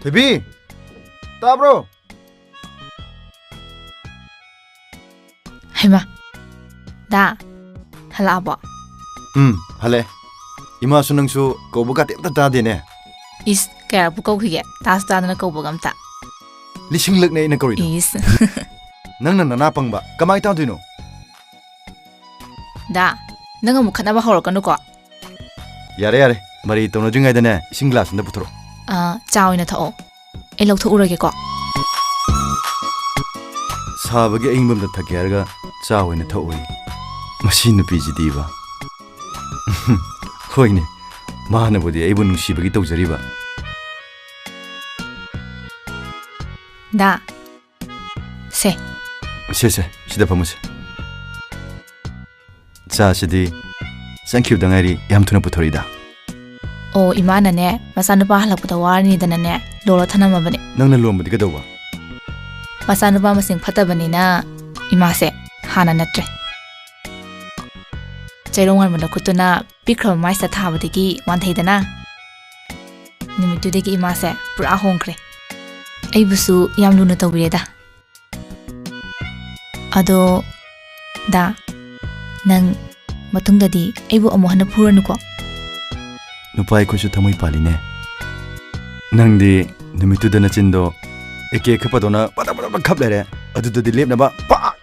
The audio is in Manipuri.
ꯊꯣꯏꯕꯤ ꯇꯥꯕ꯭ꯔꯣ? ꯍꯩꯃꯥ ꯗꯥ ꯍꯜꯂꯛꯑꯕꯣ? ꯍꯜꯂꯛꯑꯦ. 이마수 ꯅꯪꯁꯨ ꯀꯧꯕꯒꯥꯇꯤ ꯑꯝꯇ ꯇꯥꯗꯦꯅꯦ. 이스 ꯀꯌꯥꯔꯛꯄꯨ ꯀꯧꯈꯤꯒꯦ? ꯇꯥꯁꯨ ꯇꯥꯗꯅ ꯀꯧꯕꯒ ꯑꯝꯇ. ꯂꯤꯁꯤꯡꯂꯛꯅꯦ ꯑꯩꯅ ꯀꯧꯔꯤꯗꯣ. 이스 ꯅꯪꯅ ꯅꯅꯥ ꯄꯪꯕ ꯀꯃꯥꯏ ꯇꯥꯗꯣꯏꯅꯣ? ꯗꯥ ꯅꯪ ꯑꯃꯨꯛ ꯈꯠꯅꯕ ꯍꯧꯔꯛꯀꯅꯨꯀꯣ. ꯌꯥꯔꯦ ꯌꯥꯔꯦ. ꯃꯔꯩ ꯇꯧꯅꯗ꯭ꯔꯤꯉꯩꯗꯅꯦ ꯏꯁꯤꯡ ꯒ꯭ꯂꯥꯁ ꯑꯝꯇ ꯄꯨꯊꯣꯔꯛꯑꯣ. ꯆꯥ ꯑꯣꯏꯅ ꯊꯛꯑꯣ. ꯑꯩ ꯂꯧꯊꯣꯛꯎꯔꯒꯦꯀꯣ. 사ꯕꯒꯤ ꯑꯏꯪꯕ ꯑꯝꯇ ꯊꯛꯀꯦ ꯍꯥꯏꯔꯒ ꯆꯥ ꯑꯣꯏꯅ ꯊꯛꯑꯣꯏ. ꯃꯁꯤ ꯅꯨꯄꯤꯁꯤꯗꯤꯕ. ꯍꯣꯏꯅꯦ. ꯃꯥꯅꯕꯨꯗꯤ ꯑꯩꯕꯨ ꯅꯨꯡꯁꯤꯕꯒꯤ ꯇꯧꯖꯔꯤꯕ. ꯗꯥ ꯁꯦ. ꯁꯦ 시다 ꯐꯝꯃꯨꯁꯦ. ꯆꯥꯁꯤꯗꯤ ꯆꯪꯈꯤꯕꯗ ꯉꯥꯏꯔꯤ ꯌꯥꯝ ꯊꯨꯅ ꯄꯨꯊꯣꯔꯛꯏꯗ. ꯑꯣ 이마ꯅꯅꯦ ꯃꯆꯥꯅꯨꯄꯥ ꯍꯜꯂꯛꯄꯗ ꯋꯥꯔꯅꯤꯗꯅꯅꯦ ꯂꯣꯜꯂ ꯊꯅꯝꯃꯕꯅꯦ. ꯅꯪꯅ ꯂꯣꯟꯕꯗꯤ ꯀꯩꯗꯧꯕ? ꯃꯆꯥꯅꯨꯄꯥ ꯃꯁꯤꯡ ꯐꯠꯇꯕꯅꯤꯅ 이마ꯁꯦ ꯍꯥꯟꯅ ꯅꯠꯇ꯭ꯔꯦ. ꯆꯩꯔꯣꯡ ꯋꯥꯟꯕꯗ ꯈꯨꯠꯇꯨꯅ ꯄꯤꯛꯈ꯭ꯔꯕ ꯃꯥꯏꯁꯤꯗ ꯊꯥꯕꯗꯒꯤ ꯋꯥꯟꯊꯩꯗꯅ ꯅꯨꯃꯤꯠꯇꯨꯗꯒꯤ 이마ꯁꯦ ꯄꯨꯔꯥ ꯍꯣꯡꯈ꯭ꯔꯦ. ꯑꯩꯕꯨꯁꯨ ꯌꯥꯝ ꯂꯨꯅ ꯇꯧꯕꯤꯔꯦꯗ. ꯑꯗꯣ ꯗꯥ ꯅꯪ ꯃꯇꯨꯡꯗꯗꯤ ꯑꯩꯕꯨ ꯑꯃꯨꯛ ꯍꯟꯅ ꯐꯨꯔꯅꯨꯀꯣ. ꯅꯨꯄꯥ ꯑꯩꯈꯣꯏꯁꯨ ꯊꯃꯣꯏ ꯄꯥꯜꯂꯤꯅꯦ. ꯅꯪꯗꯤ ꯅꯨꯃꯤꯠꯇꯨꯗ ꯅꯆꯤꯟꯗꯣ ꯑꯦꯀꯦ ꯈꯞꯄꯗꯧꯅ ꯄꯗꯛ ꯈꯞ ꯂꯩꯔꯦ. ꯑꯗꯨꯗꯗꯤ ꯂꯦꯞꯅꯕ ꯄꯥꯛ